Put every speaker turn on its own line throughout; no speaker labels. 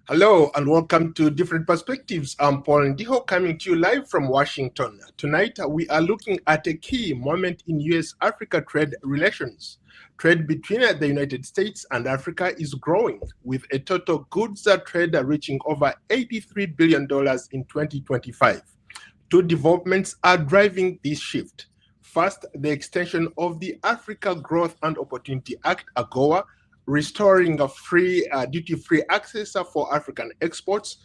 Hello and welcome to Different Perspectives. I'm Paul Ndiho coming to you live from Washington. Tonight we are looking at a key moment in US-Africa trade relations. Trade between the United States and Africa is growing, with a total goods trade reaching over $83 billion in 2025. Two developments are driving this shift. First, the extension of the Africa Growth and Opportunity Act, AGOA, restoring a duty-free access for African exports,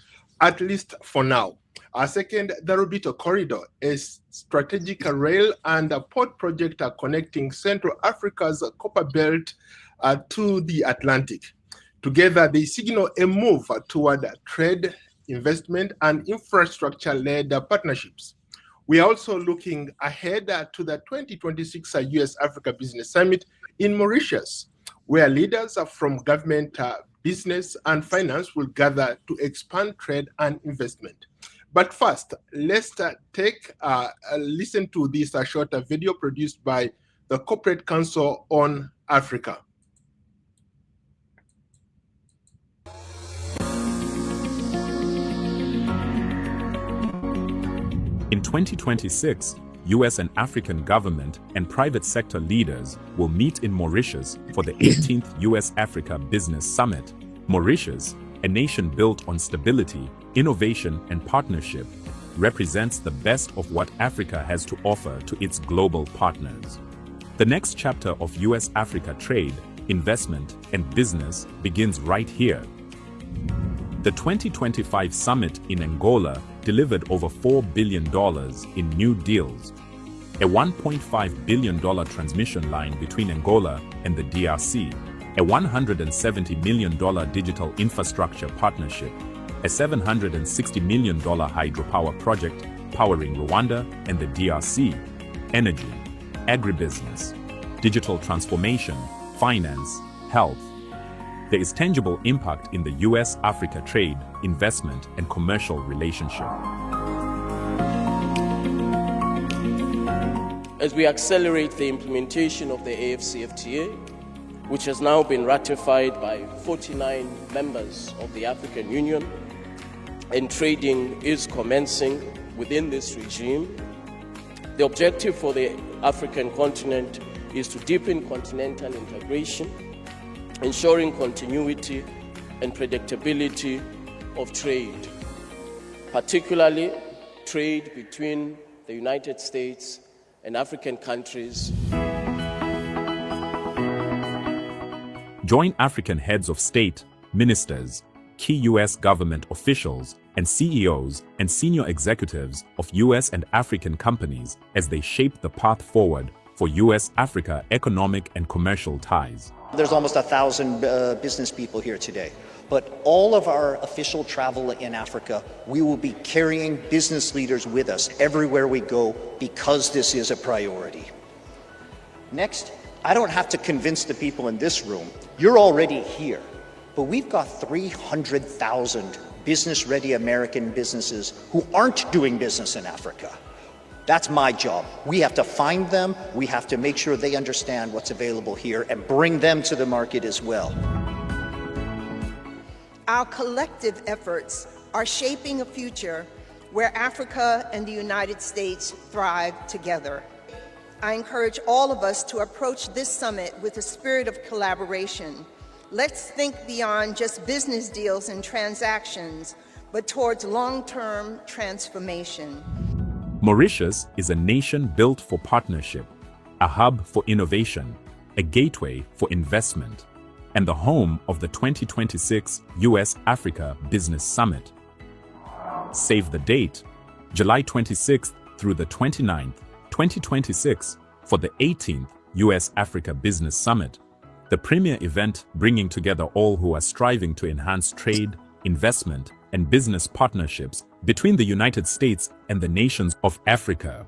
at least for now. Second, the Lobito corridor, a strategic rail and a port project connecting Central Africa's copper belt to the Atlantic. Together, they signal a move toward trade, investment, and infrastructure-led partnerships. We are also looking ahead to the 2026 US-Africa Business Summit in Mauritius, where leaders from government, business, and finance will gather to expand trade and investment. But first, let's take a listen to this short video produced by the Corporate Council on Africa.
In 2026, US and African government and private sector leaders will meet in Mauritius for the 18th US-Africa Business Summit. Mauritius, a nation built on stability, innovation, and partnership, represents the best of what Africa has to offer to its global partners. The next chapter of US-Africa trade, investment, and business begins right here. The 2025 summit in Angola delivered over $4 billion in new deals, a $1.5 billion transmission line between Angola and the DRC, a $170 million digital infrastructure partnership, a $760 million hydropower project powering Rwanda and the DRC, energy, agribusiness, digital transformation, finance, health. There is tangible impact in the US-Africa trade, investment, and commercial relationship.
As we accelerate the implementation of the AfCFTA, which has now been ratified by 49 members of the African Union, and trading is commencing within this regime, the objective for the African continent is to deepen continental integration, ensuring continuity and predictability of trade, particularly trade between the United States and African countries.
Join African heads of state, ministers, key US government officials, and CEOs and senior executives of US and African companies as they shape the path forward for US-Africa economic and commercial ties.
There's almost 1,000 business people here today. But all of our official travel in Africa, we will be carrying business leaders with us everywhere we go because this is a priority. Next, I don't have to convince the people in this room. You're already here. But we've got 300,000 business-ready American businesses who aren't doing business in Africa. That's my job. We have to find them, we have to make sure they understand what's available here and bring them to the market as well.
Our collective efforts are shaping a future where Africa and the United States thrive together. I encourage all of us to approach this summit with a spirit of collaboration. Let's think beyond just business deals and transactions, but towards long-term transformation.
Mauritius is a nation built for partnership, a hub for innovation, a gateway for investment, and the home of the 2026 US-Africa Business Summit. Save the date, July 26th through the 29th, 2026, for the 18th US-Africa Business Summit, the premier event bringing together all who are striving to enhance trade, investment, and business partnerships between the United States and the nations of Africa.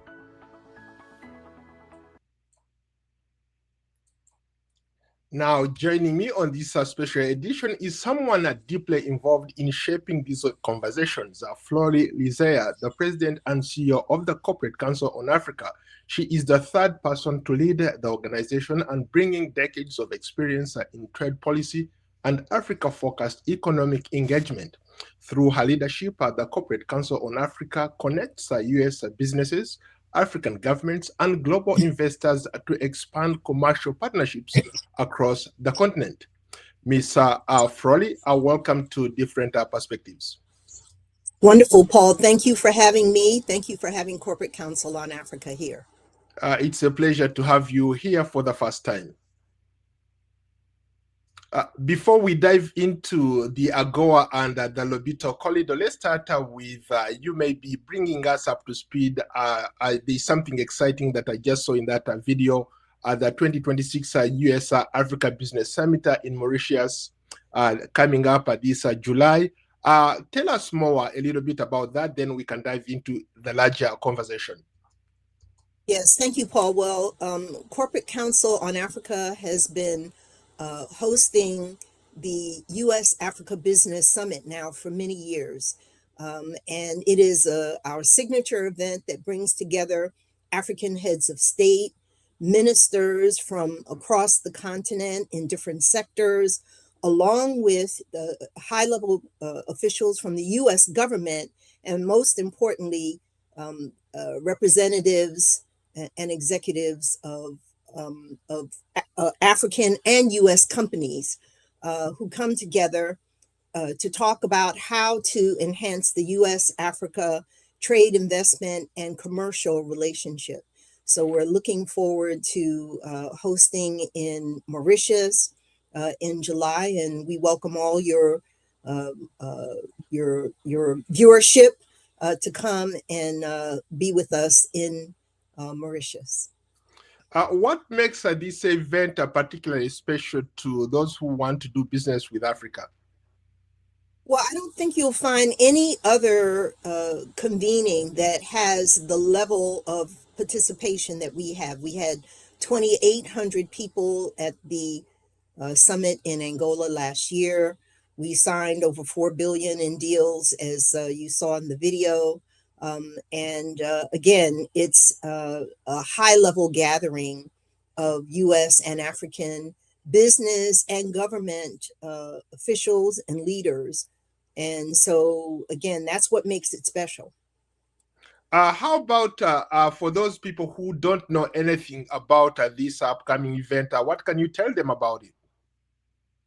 Now, joining me on this special edition is someone deeply involved in shaping these conversations, Flory Lizea, the President and CEO of the Corporate Council on Africa. She is the third person to lead the organization and bringing decades of experience in trade policy, and Africa-focused economic engagement. Through her leadership, the Corporate Council on Africa connects U.S. businesses, African governments, and global investors to expand commercial partnerships across the continent. Ms. Frawley, welcome to Different Perspectives.
Wonderful, Paul. Thank you for having me. Thank you for having Corporate Council on Africa here.
It's a pleasure to have you here for the first time. Before we dive into the AGOA and the Lobito corridor, let's start with you may be bringing us up to speed. There's something exciting that I just saw in that video, the 2026 US Africa Business Summit in Mauritius coming up this July. Tell us more a little bit about that, then we can dive into the larger conversation.
Yes, thank you, Paul. Well, Corporate Council on Africa has been hosting the U.S. Africa Business Summit now for many years. And it is our signature event that brings together African heads of state, ministers from across the continent in different sectors, along with high-level officials from the U.S. government, and most importantly, representatives and executives of African and U.S. companies who come together to talk about how to enhance the U.S.-Africa trade, investment, and commercial relationship. So we're looking forward to hosting in Mauritius in July, and we welcome all your viewership to come and be with us in Mauritius.
What makes this event particularly special to those who want to do business with Africa?
Well, I don't think you'll find any other convening that has the level of participation that we have. We had 2,800 people at the summit in Angola last year. We signed over 4 billion in deals, as you saw in the video. Again, it's a high-level gathering of U.S. and African business and government officials and leaders. And so, again, that's what makes it special.
How about for those people who don't know anything about this upcoming event, what can you tell them about it?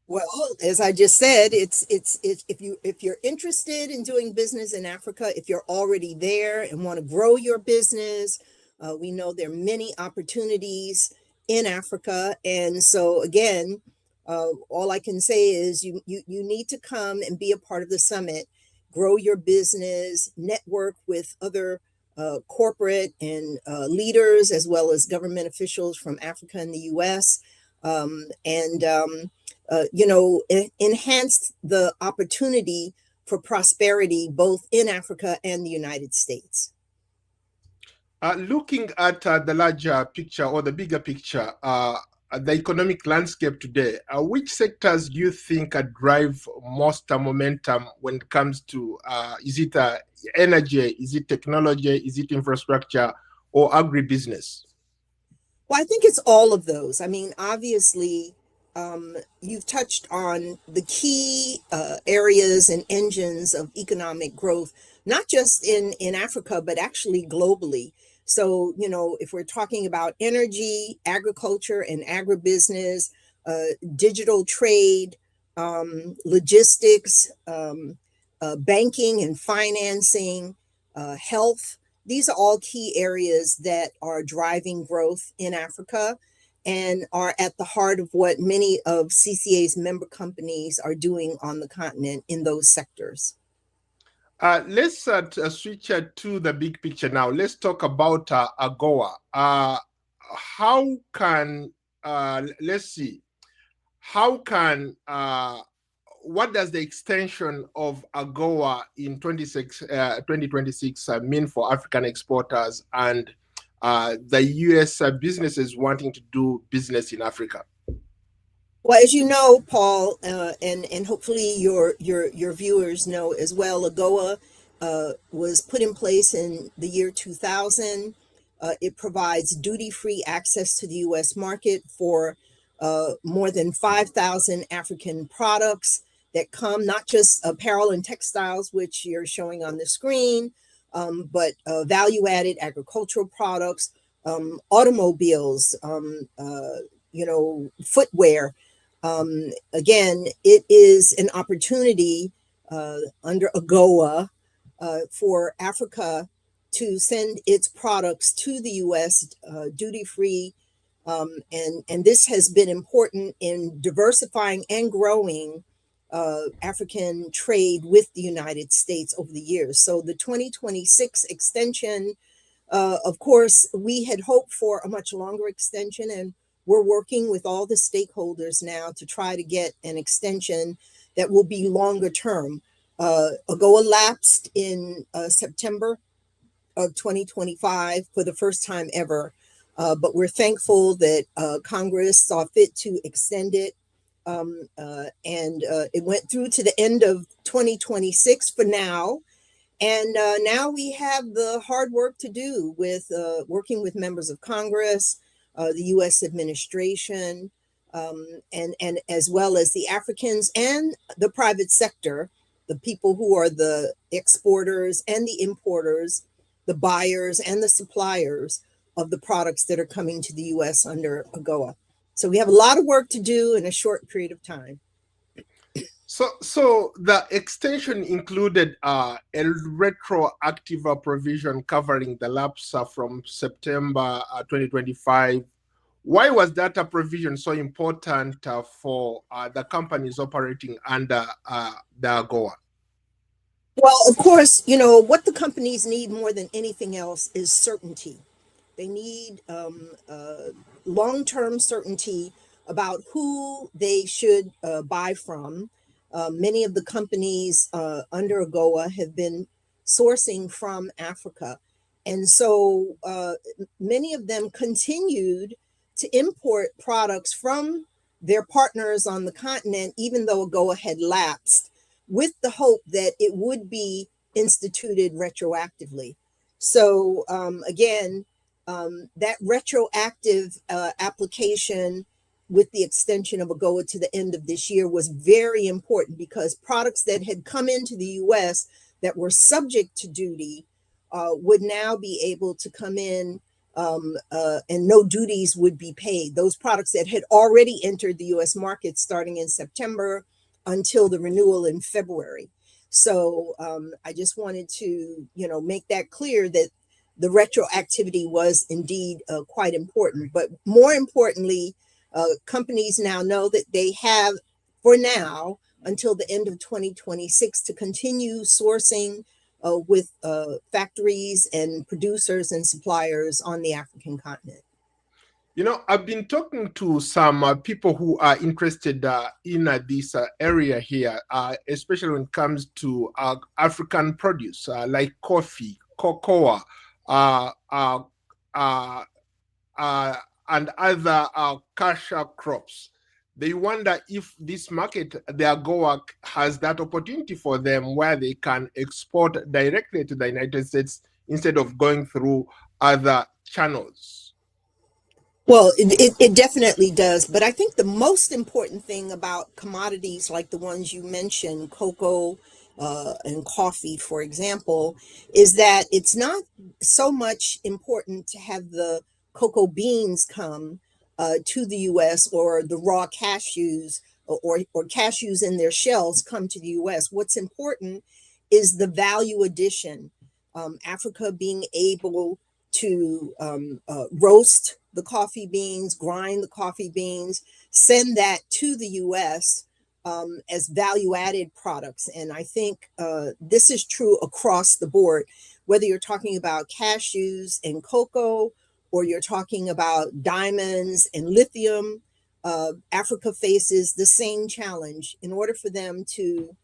Well, as I just said, it's if you're interested in doing business in Africa, if you're already there and want to grow your business, we know there are many opportunities in Africa, and so again, all I can say is you need to come and be a part of the summit, grow your business, network with other corporate and leaders as well as government officials from Africa and the U.S. Enhance the opportunity for prosperity both in Africa and the United States.
Looking at the larger picture or the bigger picture, the economic landscape today, which sectors do you think drive most momentum when it comes to, is it energy, is it technology, is it infrastructure, or agribusiness?
Well, I think it's all of those. I mean, obviously, you've touched on the key areas and engines of economic growth, not just in Africa, but actually globally. So, if we're talking about energy, agriculture, and agribusiness, digital trade, logistics, banking and financing, health, these are all key areas that are driving growth in Africa and are at the heart of what many of CCA's member companies are doing on the continent in those sectors.
Let's switch to the big picture now. Let's talk about AGOA. How can, let's see, what does the extension of AGOA in 2026 mean for African exporters and the U.S. businesses wanting to do business in Africa?
Well, as you know, Paul, and hopefully your viewers know as well, AGOA was put in place in the year 2000. It provides duty-free access to the U.S. market for more than 5,000 African products that come, not just apparel and textiles, which you're showing on the screen, but value-added agricultural products, automobiles, footwear. Again, it is an opportunity under AGOA for Africa to send its products to the U.S. Duty-free, and this has been important in diversifying and growing African trade with the United States over the years. So the 2026 extension, of course, we had hoped for a much longer extension, and we're working with all the stakeholders now to try to get an extension that will be longer term. AGOA lapsed in September of 2025 for the first time ever. But we're thankful that Congress saw fit to extend it. And it went through to the end of 2026 for now. And now we have the hard work to do with working with members of Congress, the U.S. administration, and as well as the Africans and the private sector, the people who are the exporters and the importers, the buyers and the suppliers of the products that are coming to the U.S. under AGOA. So we have a lot of work to do in a short period of time.
So the extension included a retroactive provision covering the lapse from September 2025. Why was that a provision so important for the companies operating under the AGOA?
Well, of course, what the companies need more than anything else is certainty. They need long-term certainty about who they should buy from. Many of the companies under AGOA have been sourcing from Africa. And so many of them continued to import products from their partners on the continent, even though AGOA had lapsed, with the hope that it would be instituted retroactively. So again, that retroactive application with the extension of AGOA to the end of this year was very important because products that had come into the US that were subject to duty would now be able to come in and no duties would be paid. Those products that had already entered the US market starting in September until the renewal in February. So I just wanted to, make that clear that the retroactivity was indeed quite important. But more importantly, companies now know that they have, for now, until the end of 2026 to continue sourcing with factories and producers and suppliers on the African continent.
I've been talking to some people who are interested in this area here, especially when it comes to African produce like coffee, cocoa, and other cash crops. They wonder if this market, the AGOA, has that opportunity for them where they can export directly to the United States instead of going through other channels.
Well, it definitely does. But I think the most important thing about commodities like the ones you mentioned, cocoa and coffee, for example, is that it's not so much important to have the cocoa beans come to the US or the raw cashews or cashews in their shells come to the US. What's important is the value addition. Africa being able to roast the coffee beans, grind the coffee beans, send that to the US as value-added products. And I think this is true across the board, whether you're talking about cashews and cocoa, or you're talking about diamonds and lithium. Africa faces the same challenge. In order for them to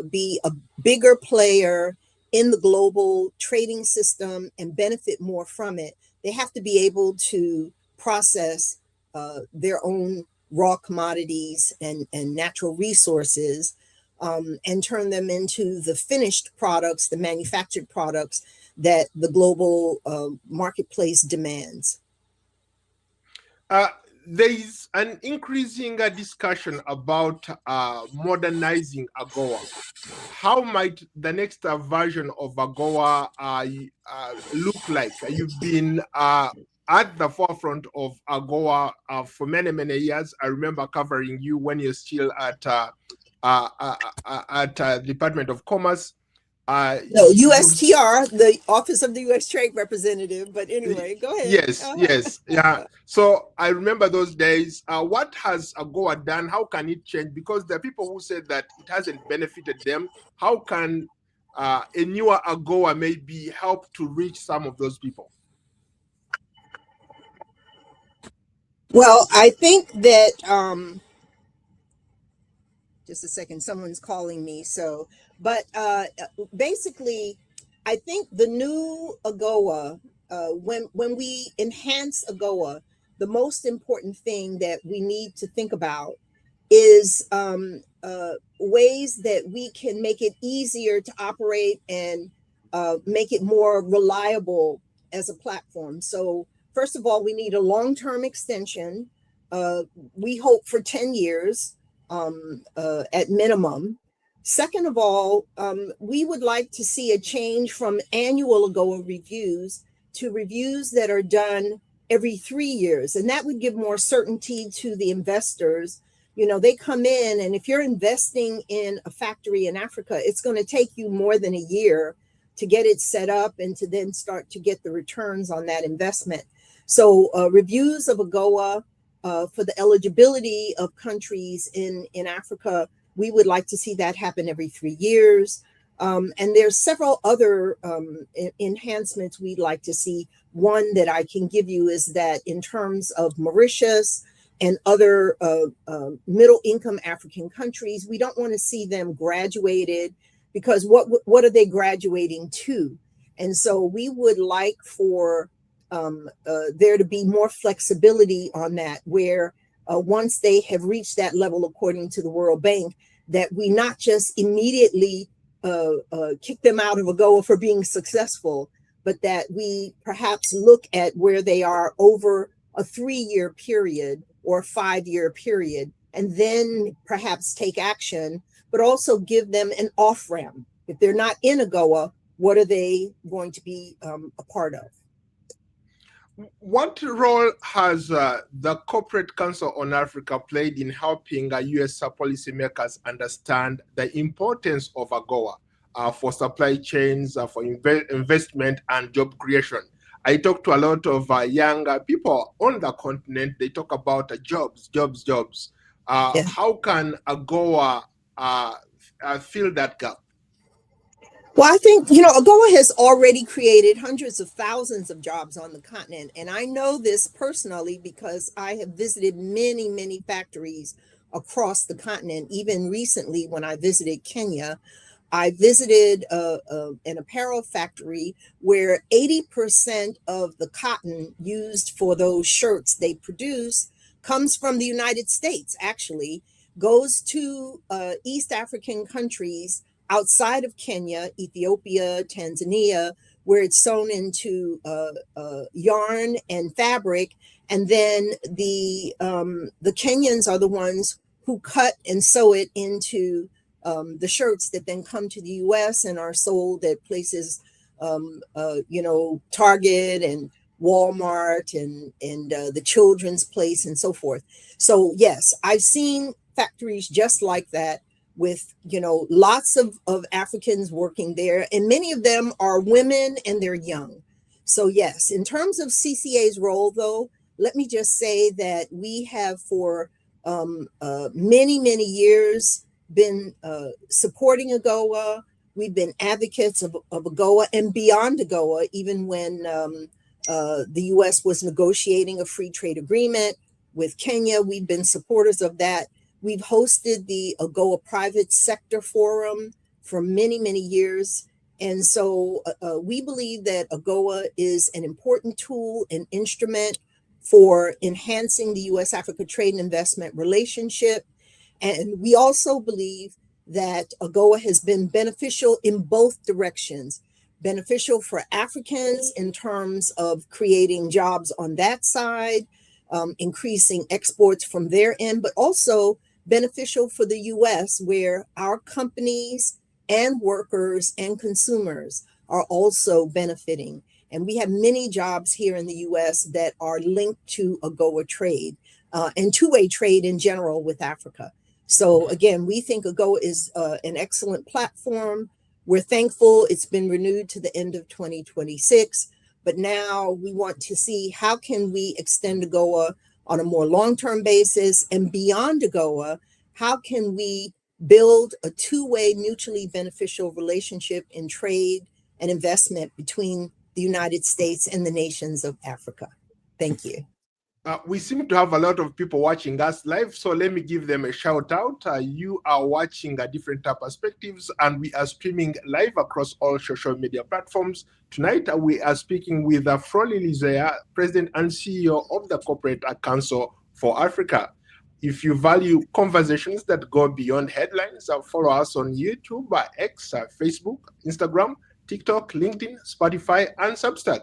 be a bigger player in the global trading system and benefit more from it, they have to be able to process their own raw commodities and natural resources and turn them into the finished products, the manufactured products that the global marketplace demands.
there is an increasing discussion about modernizing AGOA. How might the next version of AGOA look like? You've been at the forefront of AGOA for many, many years. I remember covering you when you're still at Department of Commerce.
No, USTR, the Office of the U.S. Trade Representative. But anyway, go ahead.
Yes, yes, yeah. So I remember those days. What has AGOA done? How can it change? Because there are people who say that it hasn't benefited them. How can a newer AGOA maybe help to reach some of those people?
Well, I think that just a second, someone's calling me. So, but basically, I think the new AGOA, when we enhance AGOA, the most important thing that we need to think about is ways that we can make it easier to operate and make it more reliable as a platform. So, first of all, we need a long-term extension. We hope for 10 years at minimum. Second of all, we would like to see a change from annual AGOA reviews to reviews that are done every 3 years. And that would give more certainty to the investors. You know, they come in, and if you're investing in a factory in Africa, it's going to take you more than a year to get it set up and to then start to get the returns on that investment. So reviews of AGOA for the eligibility of countries in Africa, we would like to see that happen every 3 years. And there's several other enhancements we'd like to see. One that I can give you is that in terms of Mauritius and other middle income African countries, we don't want to see them graduated, because what are they graduating to? And so we would like for there to be more flexibility on that, where once they have reached that level, according to the World Bank, that we not just immediately kick them out of AGOA for being successful, but that we perhaps look at where they are over a 3-year period or a 5-year period, and then perhaps take action, but also give them an off-ramp. If they're not in AGOA, what are they going to be a part of?
What role has the Corporate Council on Africa played in helping U.S. policymakers understand the importance of AGOA for supply chains, for investment and job creation? I talk to a lot of young people on the continent. They talk about jobs.
Yeah.
How can AGOA fill that gap?
Well, I think, you know, AGOA has already created hundreds of thousands of jobs on the continent. And I know this personally because I have visited many, many factories across the continent. Even recently, when I visited Kenya, I visited an apparel factory where 80% of the cotton used for those shirts they produce comes from the United States, actually, goes to East African countries outside of Kenya, Ethiopia, Tanzania, where it's sewn into yarn and fabric. And then the Kenyans are the ones who cut and sew it into the shirts that then come to the U.S. and are sold at places, you know, Target and Walmart and the Children's Place and so forth. So yes, I've seen factories just like that with, you know, lots of Africans working there, and many of them are women and they're young. So yes, in terms of CCA's role, though, let me just say that we have for many, many years been supporting AGOA. We've been advocates of AGOA and beyond AGOA, even when the U.S. was negotiating a free trade agreement with Kenya. We've been supporters of that. We've hosted the AGOA Private Sector Forum for many, many years. And so we believe that AGOA is an important tool and instrument for enhancing the U.S.-Africa trade and investment relationship. And we also believe that AGOA has been beneficial in both directions, beneficial for Africans in terms of creating jobs on that side,
increasing exports from their end, but also beneficial for the US, where our companies and workers and consumers are also benefiting. And we have many jobs here in the US that are linked to AGOA trade and two-way trade in general with Africa. So again, we think AGOA is an excellent platform. We're thankful it's been renewed to the end of 2026, but now we want to see how can we extend AGOA on a more long-term basis, and beyond AGOA, how can we build a two-way mutually beneficial relationship in trade and investment between the United States and the nations of Africa. Thank you.
We seem to have a lot of people watching us live, so let me give them a shout out. You are watching different perspectives, and we are streaming live across all social media platforms. Tonight, we are speaking with Froli Lizea, President and CEO of the Corporate Council for Africa. If you value conversations that go beyond headlines, follow us on YouTube, X, Facebook, Instagram, TikTok, LinkedIn, Spotify, and Substack.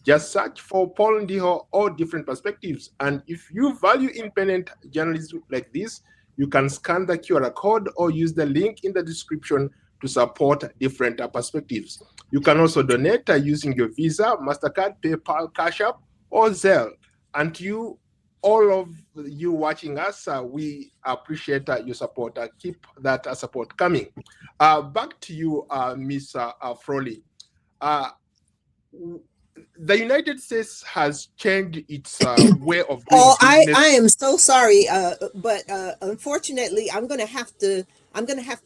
Just search for Paul Ndiho or Different Perspectives. And if you value independent journalism like this, you can scan the QR code or use the link in the description to support different perspectives. You can also donate using your Visa, MasterCard, PayPal, Cash App, or Zelle. And to all of you watching us, we appreciate your support. Keep that support coming. Back to you, Ms. Froli. The United States has changed its way of doing business.
I am so sorry, but unfortunately, I'm gonna have to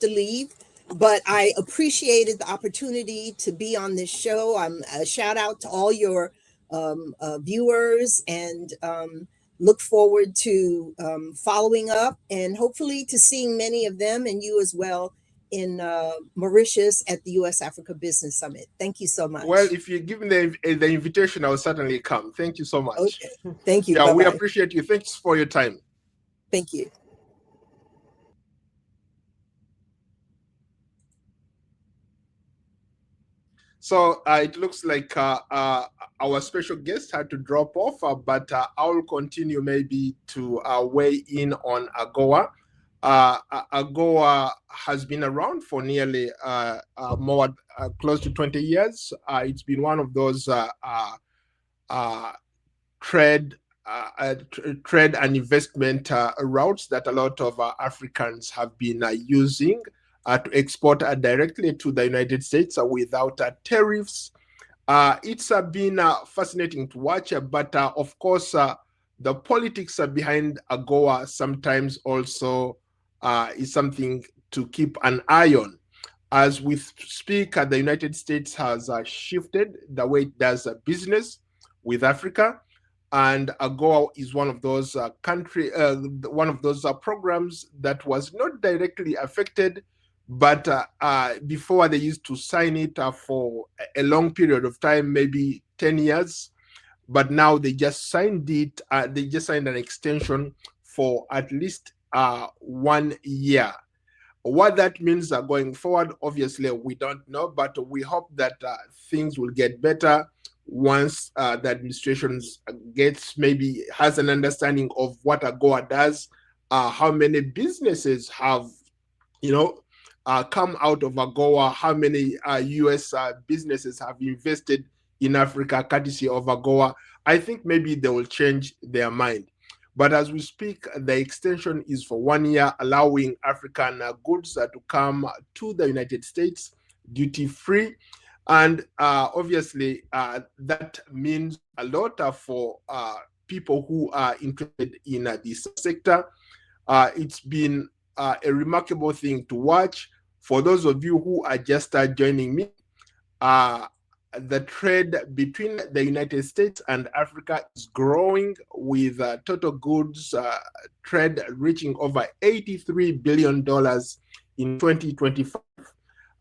leave. But I appreciated the opportunity to be on this show. I'm a shout out to all your viewers, and look forward to following up and hopefully to seeing many of them and you as well in Mauritius at the U.S. Africa Business Summit. Thank you so much.
Well, if you give me the invitation, I will certainly come. Thank you so much.
Okay. Thank you.
Yeah,
Bye-bye.
we appreciate you. Thanks for your time.
Thank you.
So it looks like our special guest had to drop off, but I will continue maybe to weigh in on AGOA. AGOA has been around for nearly more close to 20 years. It's been one of those trade and investment routes that a lot of Africans have been using to export directly to the United States without tariffs. It's been fascinating to watch, but of course, the politics behind AGOA sometimes also is something to keep an eye on. As we speak, the United States has shifted the way it does business with Africa, and AGOA is one of those programs that was not directly affected, but before they used to sign it for a long period of time, maybe 10 years, but now they just signed it. They just signed an extension for at least 1 year. What that means going forward, obviously, we don't know, but we hope that things will get better once the administration has an understanding of what AGOA does, how many businesses have, come out of AGOA, how many U.S. businesses have invested in Africa courtesy of AGOA. I think maybe they will change their mind. But as we speak, the extension is for 1 year, allowing African goods to come to the United States duty-free. And obviously, that means a lot for people who are interested in this sector. It's been a remarkable thing to watch. For those of you who are just joining me, the trade between the United States and Africa is growing, with total goods trade reaching over $83 billion in 2025.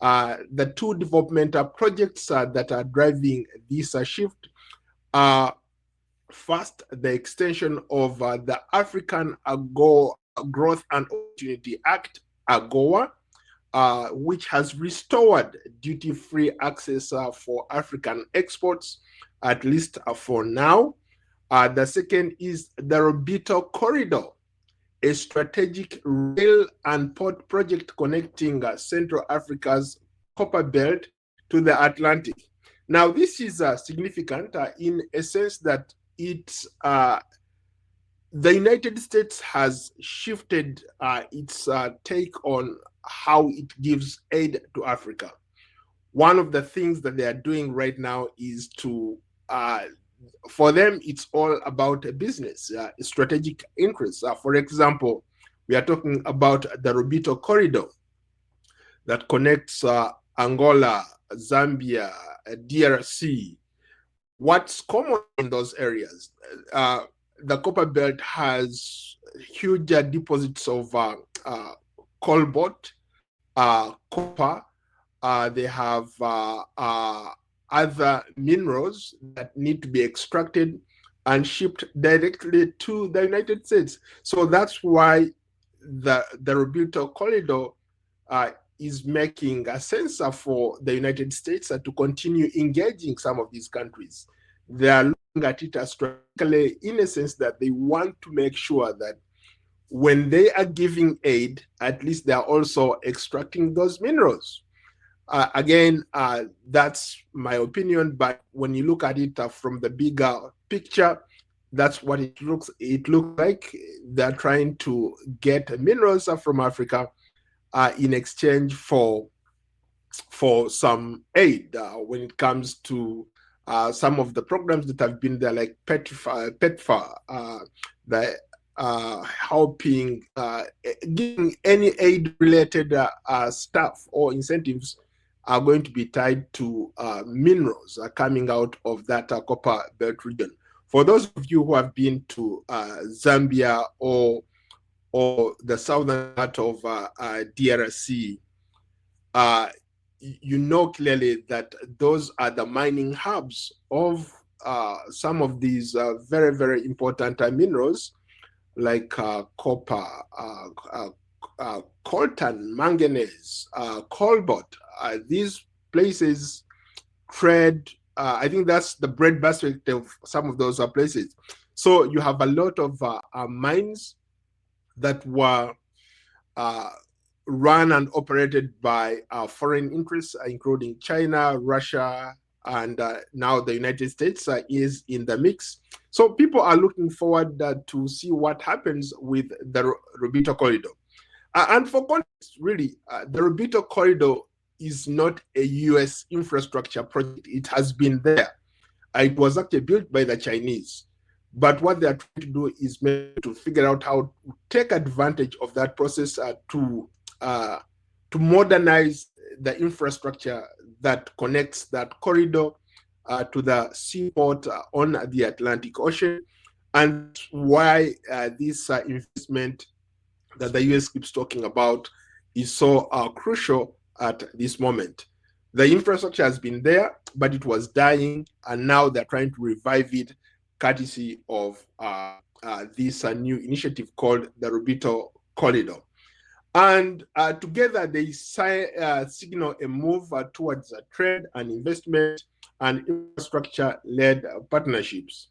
The two development projects that are driving this shift are, first, the extension of the African Growth and Opportunity Act, AGOA, which has restored duty-free access for African exports, at least for now. The second is the Lobito Corridor, a strategic rail and port project connecting Central Africa's copper belt to the Atlantic. Now, this is significant in a sense that it's the United States has shifted its take on how it gives aid to Africa. One of the things that they are doing right now is to, for them, it's all about a business, strategic interests. For example, we are talking about the Lobito Corridor that connects Angola, Zambia, DRC. What's common in those areas? The copper belt has huge deposits of cobalt, copper. They have other minerals that need to be extracted and shipped directly to the United States. So that's why the Lobito Corridor is making a sense for the United States to continue engaging some of these countries. They are looking at it strategically in a sense that they want to make sure that when they are giving aid, at least they are also extracting those minerals. Again, that's my opinion, but when you look at it from the bigger picture, that's what it looks like. They're trying to get minerals from Africa in exchange for some aid when it comes to some of the programs that have been there, like PEPFAR, helping giving any aid-related stuff or incentives are going to be tied to minerals coming out of that copper belt region. For those of you who have been to Zambia or the southern part of DRC, you know clearly that those are the mining hubs of some of these very, very important minerals like copper, coltan, manganese, cobalt. These places trade, I think that's the breadbasket of some of those places. So you have a lot of mines that were run and operated by foreign interests, including China, Russia, and now the United States is in the mix. So people are looking forward to see what happens with the Lobito Corridor. And for context, really, the Lobito Corridor is not a US infrastructure project. It has been there. It was actually built by the Chinese. But what they are trying to do is to figure out how to take advantage of that process to modernize the infrastructure that connects that corridor to the seaport on the Atlantic Ocean. And that's why this investment that the US keeps talking about is so crucial at this moment. The infrastructure has been there, but it was dying, and now they're trying to revive it courtesy of this new initiative called the Lobito Corridor. And together they signal a move towards trade and investment and infrastructure-led partnerships.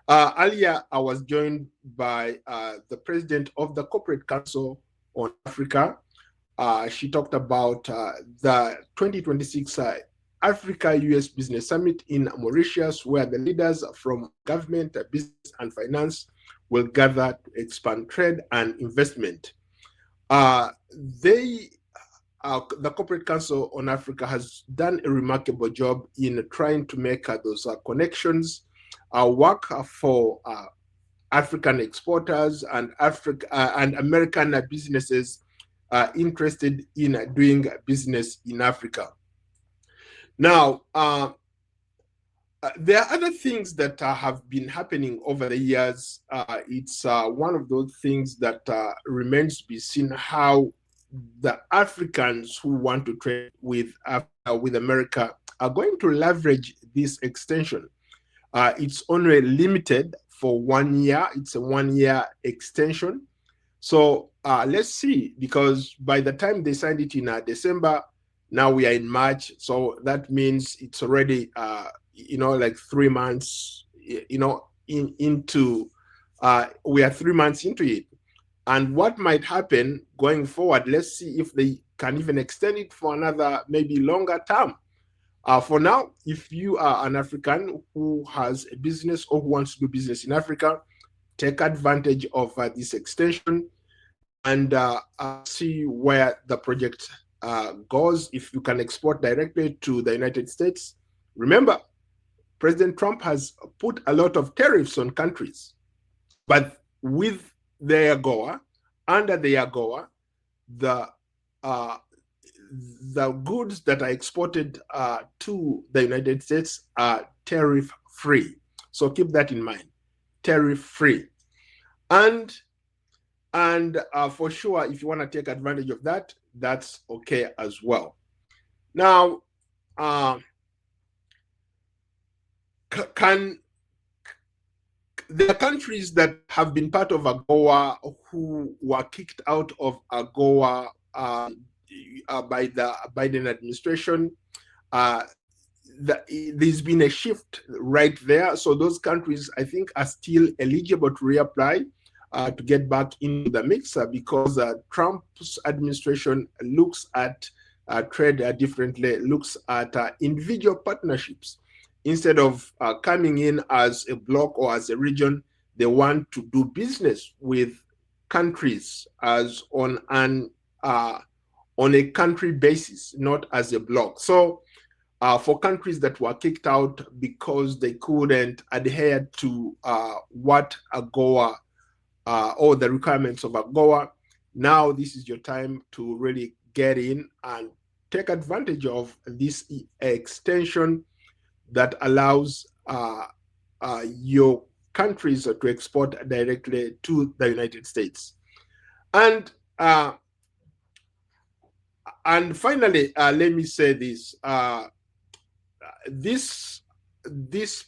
Earlier, I was joined by the president of the Corporate Council on Africa. She talked about the 2026 Africa-US Business Summit in Mauritius, where the leaders from government, business, and finance will gather to expand trade and investment. The Corporate Council on Africa has done a remarkable job in trying to make those connections work for African exporters and American businesses interested in doing business in Africa. Now, there are other things that have been happening over the years. It's one of those things that remains to be seen, how the Africans who want to trade with America are going to leverage this extension. It's only limited for 1 year. It's a 1-year extension. So let's see, because by the time they signed it in December, now we are in March. So that means it's already, like 3 months, into we are 3 months into it. And what might happen going forward, let's see if they can even extend it for another maybe longer term. For now, if you are an African who has a business or who wants to do business in Africa, take advantage of this extension and see where the project goes. If you can export directly to the United States, remember, President Trump has put a lot of tariffs on countries, but with the AGOA, under the AGOA, the goods that are exported to the United States are tariff-free. So keep that in mind, tariff-free. And for sure, if you want to take advantage of that, that's okay as well. Now, there are countries that have been part of AGOA who were kicked out of AGOA by the Biden administration. There's been a shift right there. So those countries, I think, are still eligible to reapply to get back into the mix because Trump's administration looks at trade differently, looks at individual partnerships. Instead of coming in as a bloc or as a region, they want to do business with countries as on a country basis, not as a bloc. So for countries that were kicked out because they couldn't adhere to what AGOA or the requirements of AGOA, now this is your time to really get in and take advantage of this extension that allows your countries to export directly to the United States. And finally, let me say this. This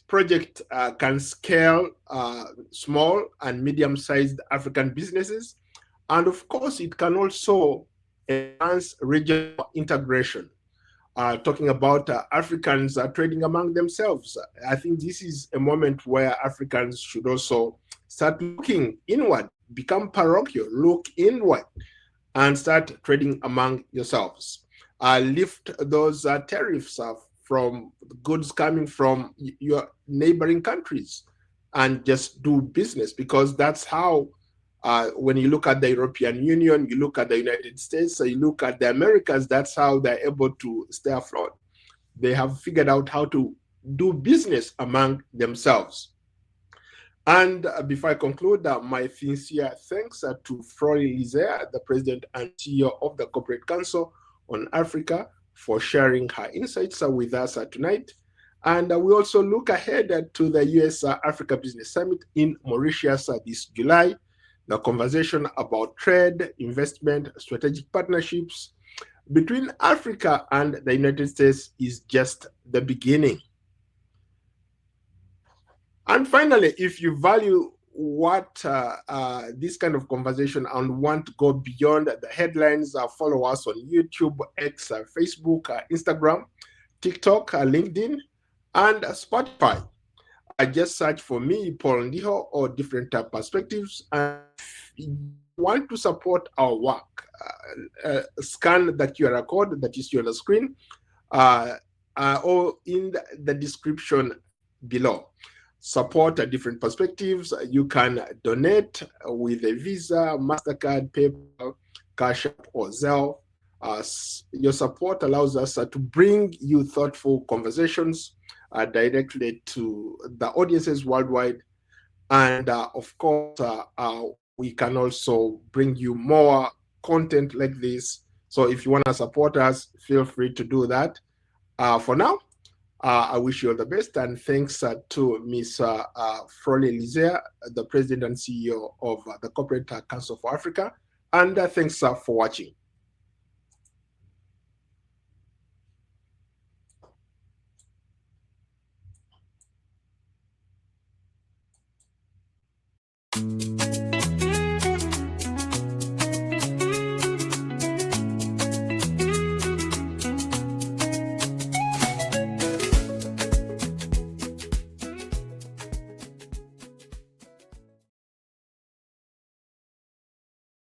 project can scale small and medium-sized African businesses. And of course, it can also enhance regional integration. Talking about Africans trading among themselves. I think this is a moment where Africans should also start looking inward, become parochial, look inward, and start trading among yourselves. Lift those tariffs from goods coming from your neighboring countries and just do business, because that's how when you look at the European Union, you look at the United States, you look at the Americas, that's how they're able to stay afloat. They have figured out how to do business among themselves. And before I conclude, my sincere thanks to Froli Lizer, the President and CEO of the Corporate Council on Africa, for sharing her insights with us tonight. And we also look ahead to the US Africa Business Summit in Mauritius this July. The conversation about trade, investment, strategic partnerships between Africa and the United States is just the beginning. And finally, if you value what this kind of conversation and want to go beyond the headlines, follow us on YouTube, X, Facebook, Instagram, TikTok, LinkedIn, and Spotify. Just search for me, Paul Ndiho, or Different Perspectives. And if you want to support our work, scan the QR code that is on the screen or in the description below. Support Different Perspectives. You can donate with a Visa, MasterCard, PayPal, Cash App, or Zelle. Your support allows us to bring you thoughtful conversations directly to the audiences worldwide. And of course, we can also bring you more content like this. So if you want to support us, feel free to do that. For now, I wish you all the best, and thanks to Ms. Froli Lizer, the President and CEO of the Corporate Council for Africa, and thanks for watching.